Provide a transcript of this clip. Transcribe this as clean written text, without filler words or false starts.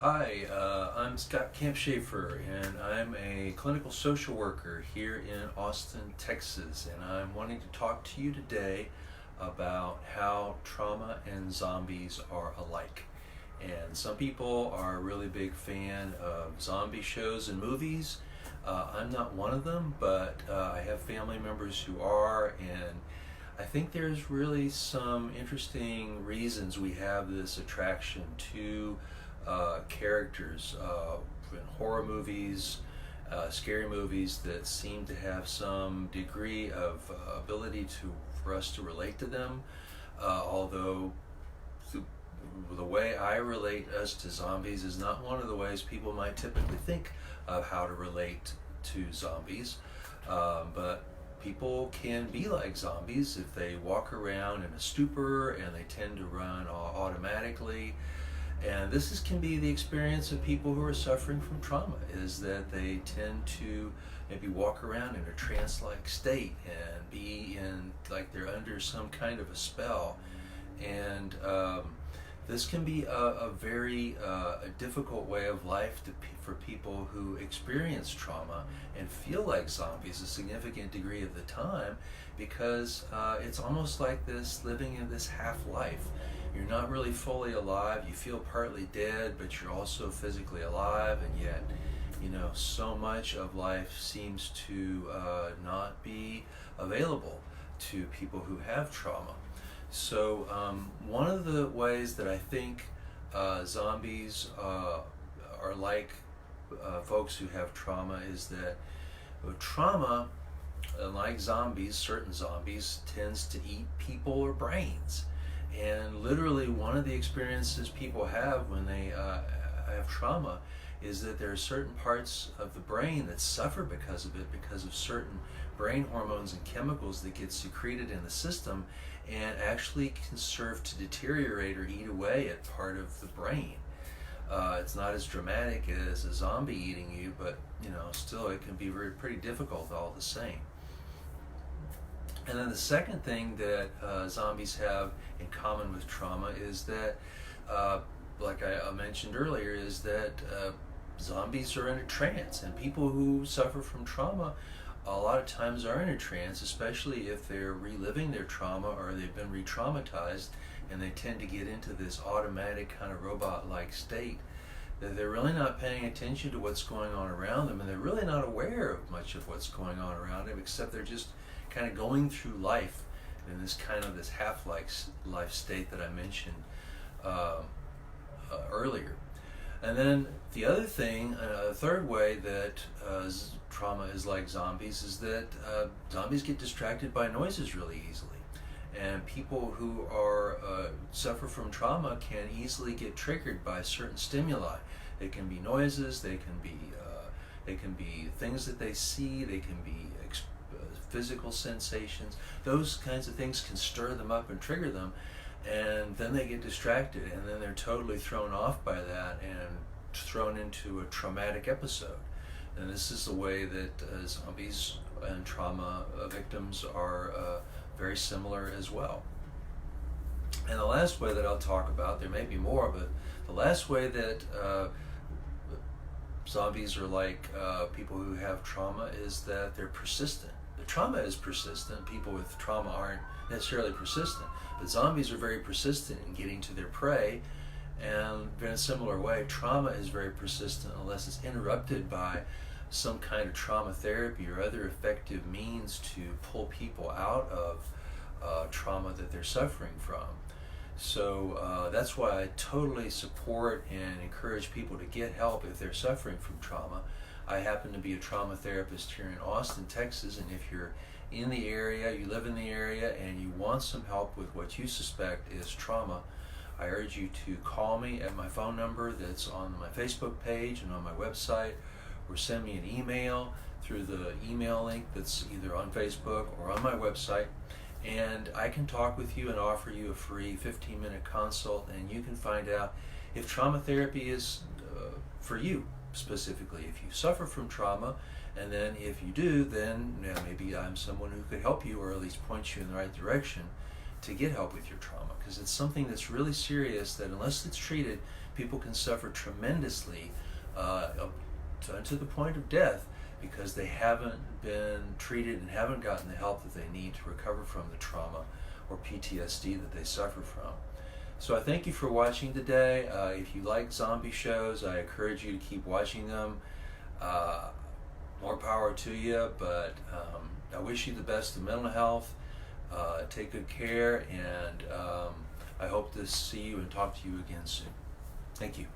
Hi, I'm Scott Campshafer, and I'm a clinical social worker here in Austin, Texas. And I'm wanting to talk to you today about how trauma and zombies are alike. And some people are a really big fan of zombie shows and movies. I'm not one of them, but I have family members who are, and I think there's really some interesting reasons we have this attraction to characters in horror movies, scary movies that seem to have some degree of ability for us to relate to them. Although the, the way I relate us to zombies is not one of the ways people might typically think of how to relate to zombies. But people can be like zombies if they walk around in a stupor and they tend to run automatically. And can be the experience of people who are suffering from trauma, is that they tend to maybe walk around in a trance-like state and be in, like they're under some kind of a spell. And this can be a very difficult way of life for people who experience trauma and feel like zombies a significant degree of the time, because it's almost like this living in this half-life. You're not really fully alive, you feel partly dead, but you're also physically alive, and yet, so much of life seems to not be available to people who have trauma. So one of the ways that I think zombies are like folks who have trauma is that trauma, like zombies, certain zombies, tends to eat people or brains. And literally one of the experiences people have when they have trauma is that there are certain parts of the brain that suffer because of it, because of certain brain hormones and chemicals that get secreted in the system and actually can serve to deteriorate or eat away at part of the brain. It's not as dramatic as a zombie eating you, but still it can be pretty difficult all the same. And then the second thing that zombies have in common with trauma is that, like I mentioned earlier, is that zombies are in a trance, and people who suffer from trauma a lot of times are in a trance, especially if they're reliving their trauma or they've been re-traumatized, and they tend to get into this automatic kind of robot-like state that they're really not paying attention to what's going on around them, and they're really not aware of much of what's going on around them, except they're just kind of going through life in this half-life state that I mentioned earlier. And then the other thing, a third way that trauma is like zombies, is that zombies get distracted by noises really easily. And people who suffer from trauma can easily get triggered by certain stimuli. They can be noises, they can be things that they see, they can be physical sensations. Those kinds of things can stir them up and trigger them, and then they get distracted, and then they're totally thrown off by that and thrown into a traumatic episode. And this is the way that zombies and trauma victims are very similar as well. And the last way that I'll talk about, there may be more, but the last way that zombies are like people who have trauma is that they're persistent. The trauma is persistent. People with trauma aren't necessarily persistent, but zombies are very persistent in getting to their prey. And in a similar way, trauma is very persistent unless it's interrupted by some kind of trauma therapy or other effective means to pull people out of trauma that they're suffering from. So that's why I totally support and encourage people to get help if they're suffering from trauma. I happen to be a trauma therapist here in Austin, Texas, and if you're in the area, you live in the area, and you want some help with what you suspect is trauma, I urge you to call me at my phone number that's on my Facebook page and on my website, or send me an email through the email link that's either on Facebook or on my website, and I can talk with you and offer you a free 15-minute consult, and you can find out if trauma therapy is for you specifically, if you suffer from trauma, and then if you do, then maybe I'm someone who could help you, or at least point you in the right direction to get help with your trauma, because it's something that's really serious that unless it's treated, people can suffer tremendously to the point of death because they haven't been treated and haven't gotten the help that they need to recover from the trauma or PTSD that they suffer from. So I thank you for watching today. If you like zombie shows, I encourage you to keep watching them. More power to you, but I wish you the best of mental health. Take good care, and I hope to see you and talk to you again soon. Thank you.